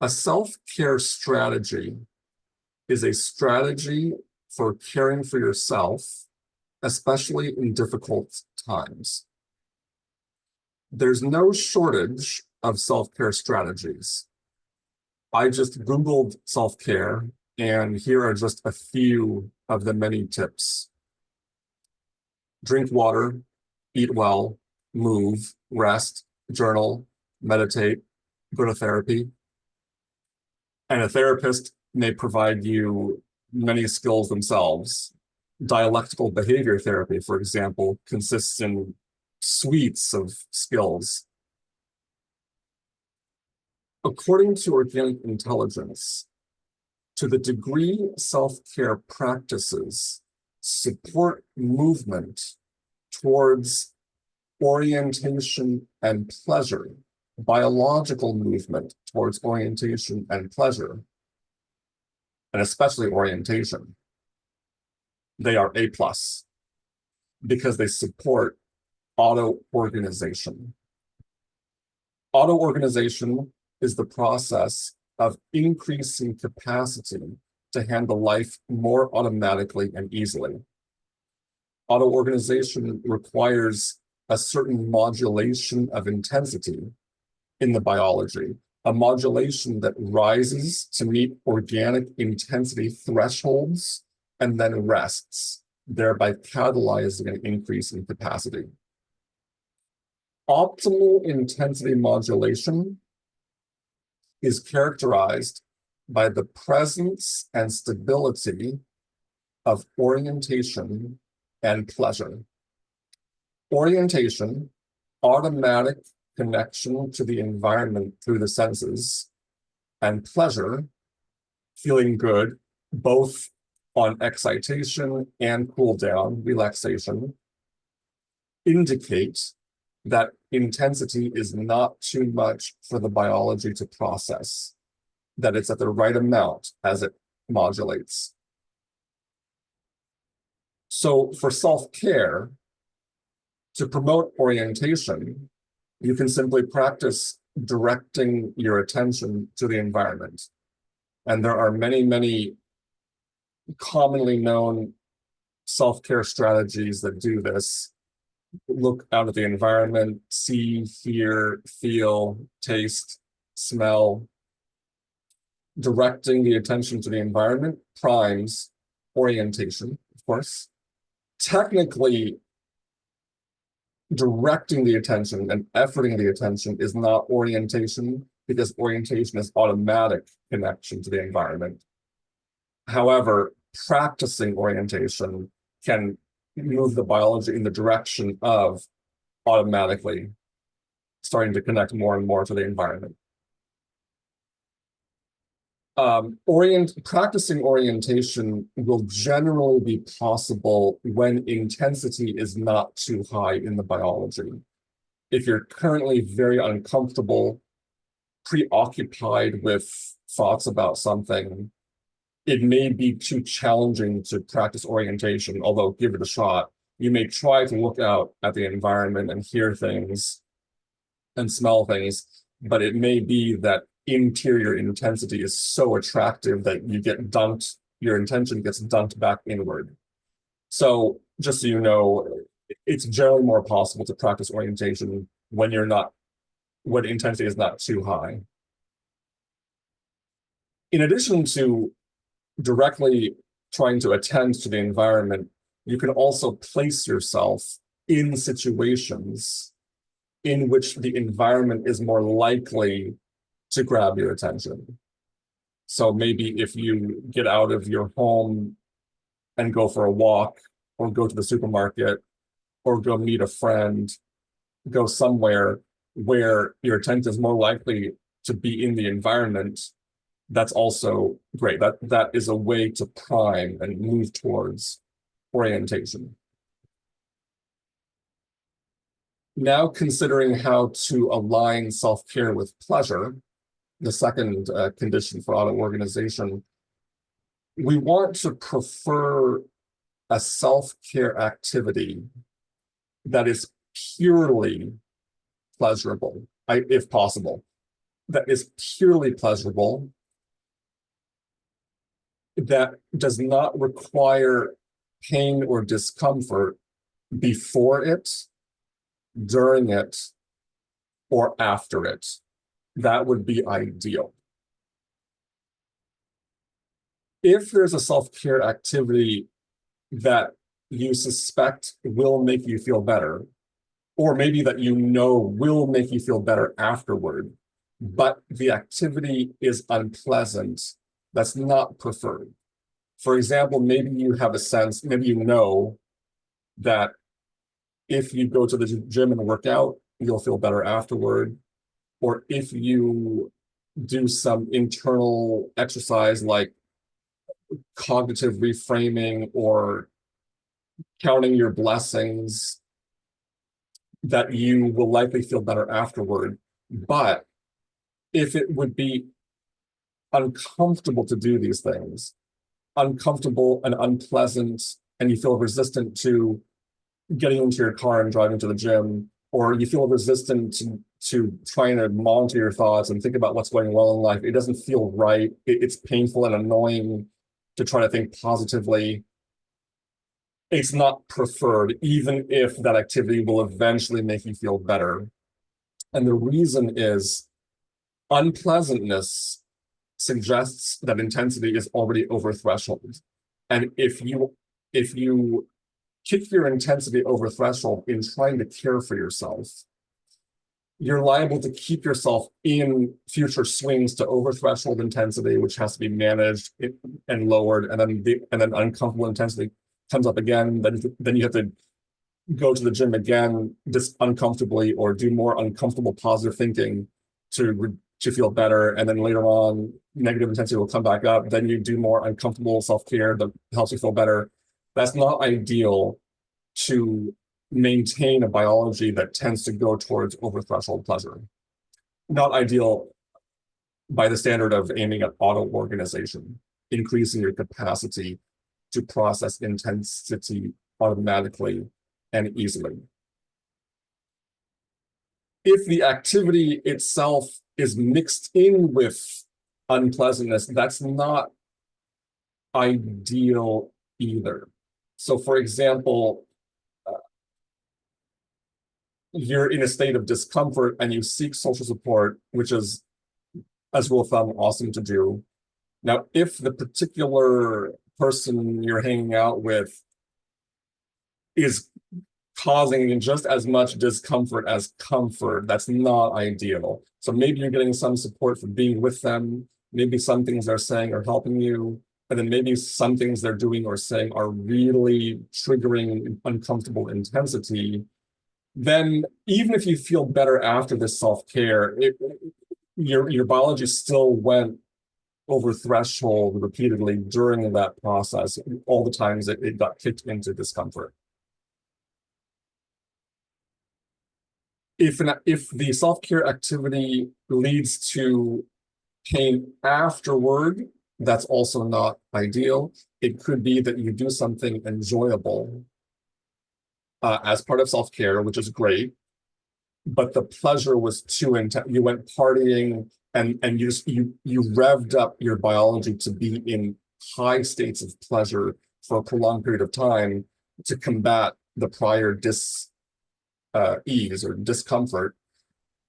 A self-care strategy is a strategy for caring for yourself, especially in difficult times. There's no shortage of self-care strategies. I just Googled self-care, and here are just a few of the many tips. Drink water, eat well, move, rest, journal, meditate, go to therapy. And a therapist may provide you many skills themselves. Dialectical behavior therapy, for example, consists in suites of skills. According to organic intelligence, to the degree self-care practices support movement towards orientation and pleasure, biological movement towards orientation and pleasure, and especially orientation, they are A+, because they support auto-organization. Auto-organization is the process of increasing capacity to handle life more automatically and easily. Auto-organization requires a certain modulation of intensity in the biology, a modulation that rises to meet organic intensity thresholds and then rests, thereby catalyzing an increase in capacity. Optimal intensity modulation is characterized by the presence and stability of orientation and pleasure. Orientation, automatic connection to the environment through the senses, and pleasure, feeling good, both on excitation and cool down, relaxation, indicate that intensity is not too much for the biology to process, that it's at the right amount as it modulates. So for self-care, to promote orientation, you can simply practice directing your attention to the environment. And there are many, many commonly known self-care strategies that do this. Look out at the environment, see, hear, feel, taste, smell. Directing the attention to the environment primes orientation, of course. Technically, directing the attention and efforting the attention is not orientation, because orientation is automatic connection to the environment. However, practicing orientation can move the biology in the direction of automatically starting to connect more and more to the environment. Practicing orientation will generally be possible when intensity is not too high in the biology. If you're currently very uncomfortable, preoccupied with thoughts about something, it may be too challenging to practice orientation, although give it a shot. You may try to look out at the environment and hear things and smell things, but it may be that interior intensity is so attractive that you get dumped, your intention gets dumped back inward. So just so you know, it's generally more possible to practice orientation when intensity is not too high. In addition to directly trying to attend to the environment, you can also place yourself in situations in which the environment is more likely to grab your attention. So maybe if you get out of your home and go for a walk, or go to the supermarket, or go meet a friend, go somewhere where your attention is more likely to be in the environment, that's also great. That is a way to prime and move towards orientation. Now considering how to align self-care with pleasure, the second condition for auto-organization, we want to prefer a self-care activity that is purely pleasurable, if possible. that is purely pleasurable, that does not require pain or discomfort before it, during it, or after it. That would be ideal. If there's a self-care activity that you suspect will make you feel better, or maybe that you know will make you feel better afterward, but the activity is unpleasant, that's not preferred. For example, maybe you have a sense, maybe you know that if you go to the gym and work out, you'll feel better afterward. Or if you do some internal exercise like cognitive reframing or counting your blessings, that you will likely feel better afterward. But if it would be uncomfortable to do these things, uncomfortable and unpleasant, and you feel resistant to getting into your car and driving to the gym, or you feel resistant to trying to monitor your thoughts and think about what's going well in life, it doesn't feel right, it's painful and annoying to try to think positively, it's not preferred, even if that activity will eventually make you feel better. And the reason is unpleasantness suggests that intensity is already over threshold. And if you kick your intensity over threshold in trying to care for yourself, you're liable to keep yourself in future swings to over threshold intensity, which has to be managed and lowered, and then uncomfortable intensity comes up again. Then you have to go to the gym again, just uncomfortably, or do more uncomfortable positive thinking to feel better. And then later on, negative intensity will come back up. Then you do more uncomfortable self-care that helps you feel better. That's not ideal to maintain a biology that tends to go towards over-threshold pleasure. Not ideal by the standard of aiming at auto-organization, increasing your capacity to process intensity automatically and easily. If the activity itself is mixed in with unpleasantness, that's not ideal either. So for example, you're in a state of discomfort and you seek social support, which is, as rule of thumb, awesome to do. Now, if the particular person you're hanging out with is causing just as much discomfort as comfort, that's not ideal. So maybe you're getting some support for being with them. Maybe some things they're saying are helping you, and then maybe some things they're doing or saying are really triggering uncomfortable intensity. Then even if you feel better after this self-care, your biology still went over threshold repeatedly during that process, all the times it got kicked into discomfort. If the self-care activity leads to pain afterward, that's also not ideal. It could be that you do something enjoyable as part of self-care, which is great, but the pleasure was too intense. You went partying and you revved up your biology to be in high states of pleasure for a prolonged period of time to combat the prior ease or discomfort.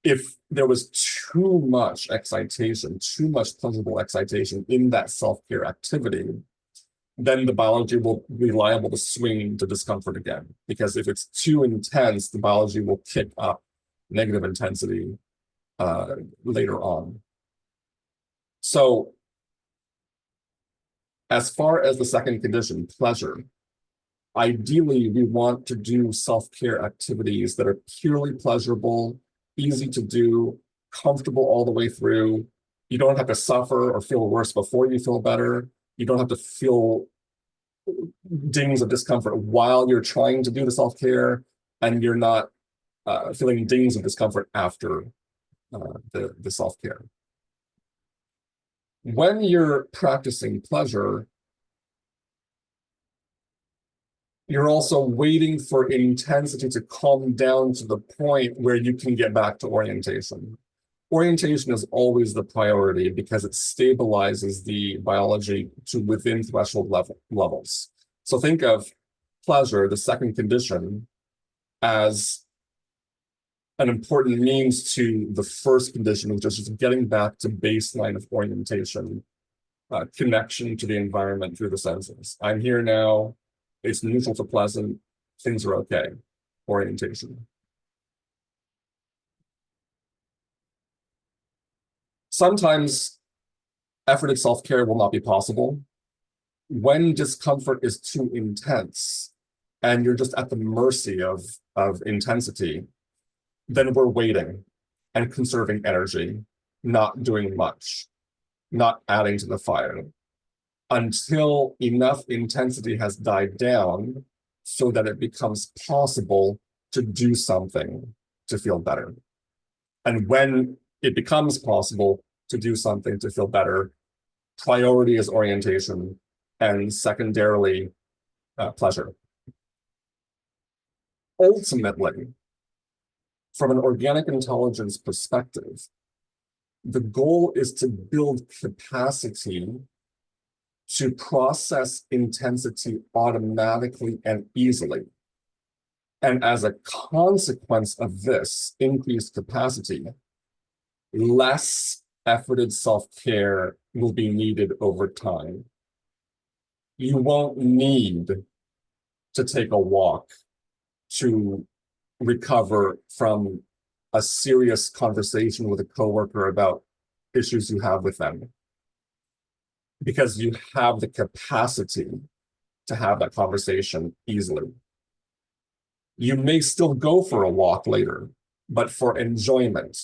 If there was too much excitation, too much pleasurable excitation in that self-care activity, then the biology will be liable to swing to discomfort again. Because if it's too intense, the biology will kick up negative intensity later on. So as far as the second condition, pleasure, ideally we want to do self-care activities that are purely pleasurable, easy to do, comfortable all the way through. You don't have to suffer or feel worse before you feel better. You don't have to feel dings of discomfort while you're trying to do the self-care, and you're not feeling dings of discomfort after the self-care. When you're practicing pleasure, you're also waiting for intensity to calm down to the point where you can get back to orientation. Orientation is always the priority because it stabilizes the biology to within threshold levels. So think of pleasure, the second condition, as an important means to the first condition, which is just getting back to baseline of orientation, connection to the environment through the senses. I'm here now, it's neutral to pleasant, things are okay, orientation. Sometimes efforted self-care will not be possible. When discomfort is too intense and you're just at the mercy of intensity, then we're waiting and conserving energy, not doing much, not adding to the fire until enough intensity has died down so that it becomes possible to do something to feel better. And when it becomes possible to do something to feel better, priority is orientation, and secondarily, pleasure. Ultimately, from an organic intelligence perspective, the goal is to build capacity to process intensity automatically and easily. And as a consequence of this increased capacity, less efforted self-care will be needed over time. You won't need to take a walk to recover from a serious conversation with a coworker about issues you have with them, because you have the capacity to have that conversation easily. You may still go for a walk later, but for enjoyment,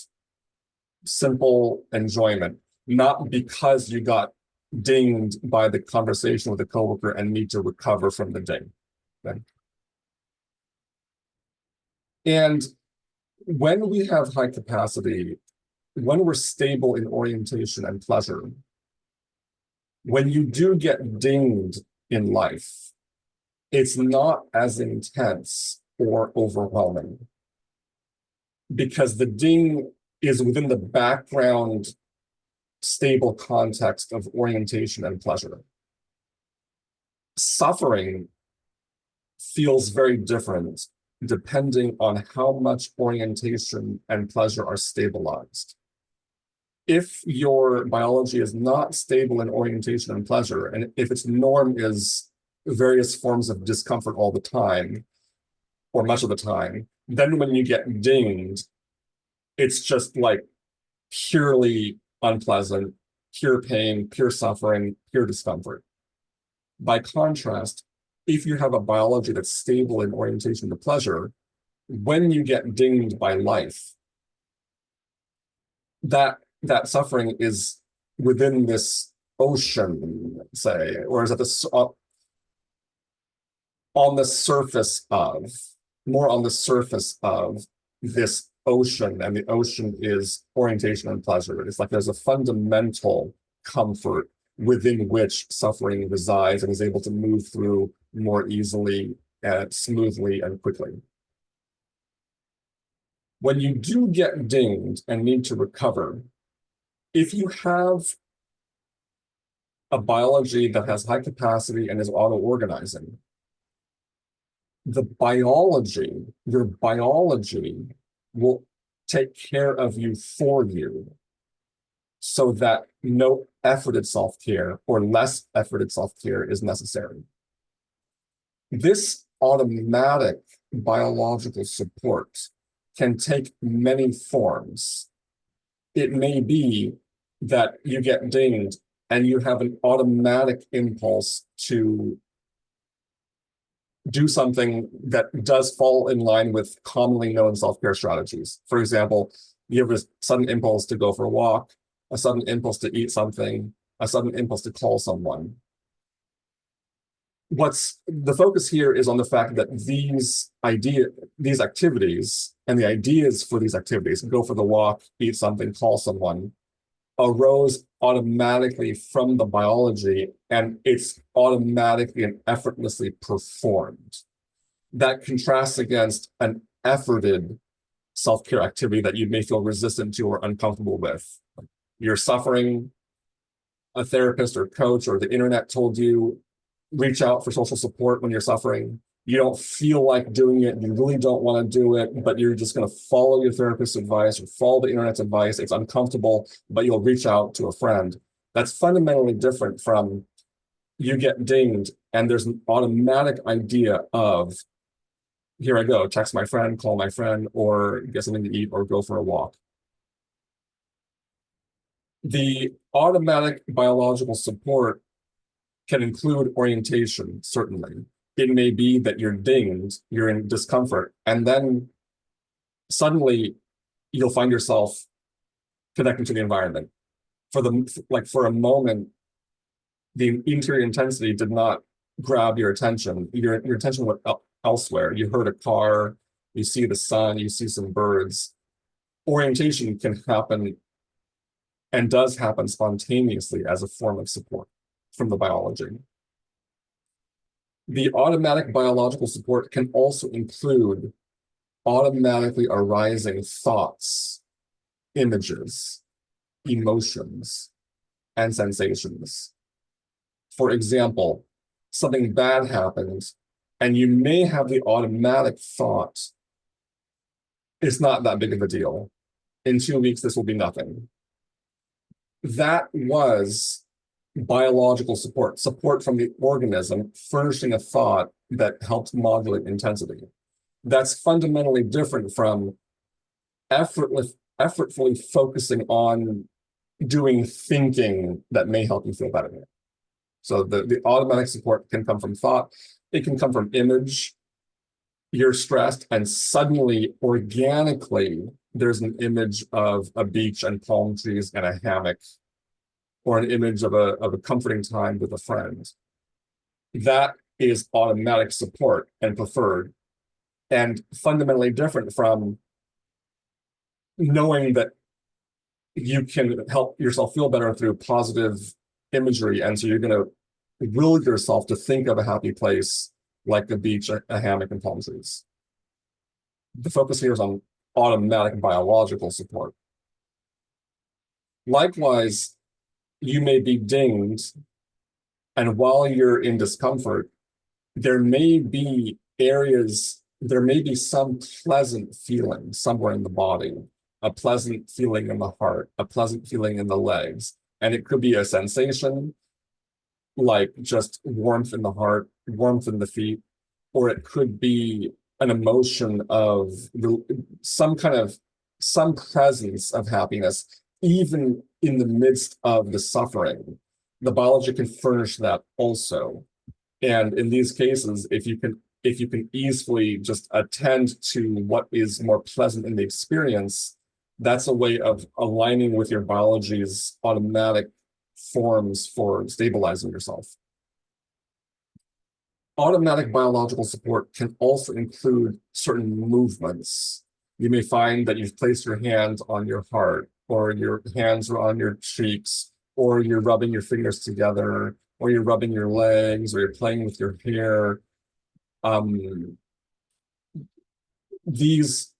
simple enjoyment, not because you got dinged by the conversation with a coworker and need to recover from the ding. Okay? And when we have high capacity, when we're stable in orientation and pleasure, when you do get dinged in life, it's not as intense or overwhelming because the ding is within the background stable context of orientation and pleasure. Suffering feels very different depending on how much orientation and pleasure are stabilized. If your biology is not stable in orientation and pleasure, and if its norm is various forms of discomfort all the time, or much of the time, then when you get dinged, it's just like purely unpleasant, pure pain, pure suffering, pure discomfort. By contrast, if you have a biology that's stable in orientation to pleasure, when you get dinged by life, that suffering is within this ocean, say, or is at the on the surface of, more on the surface of this ocean, and the ocean is orientation and pleasure. It's like there's a fundamental comfort within which suffering resides and is able to move through more easily and smoothly and quickly. When you do get dinged and need to recover, if you have a biology that has high capacity and is auto-organizing, the biology, your biology will take care of you for you so that no efforted self-care or less efforted self-care is necessary. This automatic biological support can take many forms. It may be that you get dinged and you have an automatic impulse to do something that does fall in line with commonly known self-care strategies. For example, you have a sudden impulse to go for a walk, a sudden impulse to eat something, a sudden impulse to call someone. What's the focus here is on the fact that these activities and the ideas for these activities, go for the walk, eat something, call someone, arose automatically from the biology, and it's automatically and effortlessly performed. That contrasts against an efforted self-care activity that you may feel resistant to or uncomfortable with. You're suffering, a therapist or coach or the internet told you, reach out for social support when you're suffering. You don't feel like doing it. You really don't want to do it, but you're just going to follow your therapist's advice or follow the internet's advice. It's uncomfortable, but you'll reach out to a friend. That's fundamentally different from you get dinged and there's an automatic idea of, here I go, text my friend, call my friend, or get something to eat or go for a walk. The automatic biological support can include orientation, certainly. It may be that you're dinged, you're in discomfort, and then suddenly you'll find yourself connecting to the environment. For a moment, the interior intensity did not grab your attention. Your attention went elsewhere. You heard a car, you see the sun, you see some birds. Orientation can happen and does happen spontaneously as a form of support from the biology. The automatic biological support can also include automatically arising thoughts, images, emotions, and sensations. For example, something bad happens, and you may have the automatic thought, it's not that big of a deal. In 2 weeks, this will be nothing. That was biological support from the organism, furnishing a thought that helped modulate intensity. That's fundamentally different from effortfully focusing on doing thinking that may help you feel better. So the automatic support can come from thought. It can come from image. You're stressed and suddenly, organically, there's an image of a beach and palm trees and a hammock, or an image of a comforting time with a friend. That is automatic support and preferred, and fundamentally different from knowing that you can help yourself feel better through positive imagery. And so you're going to will yourself to think of a happy place like the beach, a hammock, and palm trees. The focus here is on automatic biological support. Likewise, you may be dinged, and while you're in discomfort, there may be some pleasant feeling somewhere in the body, a pleasant feeling in the heart, a pleasant feeling in the legs. And it could be a sensation like just warmth in the heart, warmth in the feet, or it could be an emotion of some presence of happiness, even in the midst of the suffering. The biology can furnish that also. And in these cases, if you can easily just attend to what is more pleasant in the experience, that's a way of aligning with your biology's automatic forms for stabilizing yourself. Automatic biological support can also include certain movements. You may find that you've placed your hand on your heart, or your hands are on your cheeks, or you're rubbing your fingers together, or you're rubbing your legs, or you're playing with your hair. These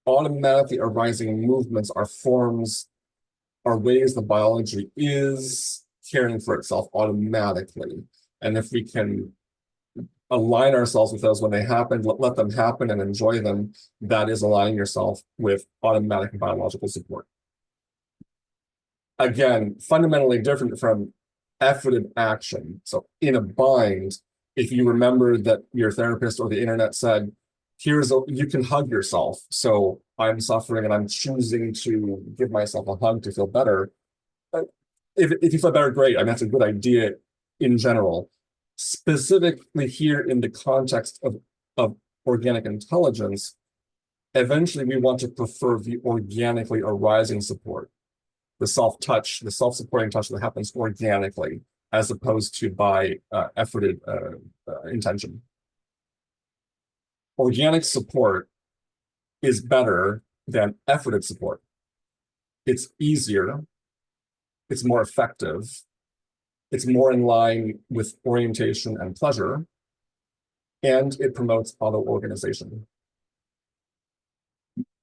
automatically arising movements are ways the biology is caring for itself automatically. And if we can align ourselves with those when they happen, let them happen and enjoy them, that is aligning yourself with automatic biological support. Again, fundamentally different from efforted action. So in a bind, if you remember that your therapist or the internet said, you can hug yourself. So I'm suffering and I'm choosing to give myself a hug to feel better. If you feel better, great. I mean, that's a good idea in general. Specifically here in the context of organic intelligence, eventually we want to prefer the organically arising support, the self-touch, the self-supporting touch that happens organically, as opposed to by efforted intention. Organic support is better than efforted support. It's easier, it's more effective, it's more in line with orientation and pleasure, and it promotes auto-organization.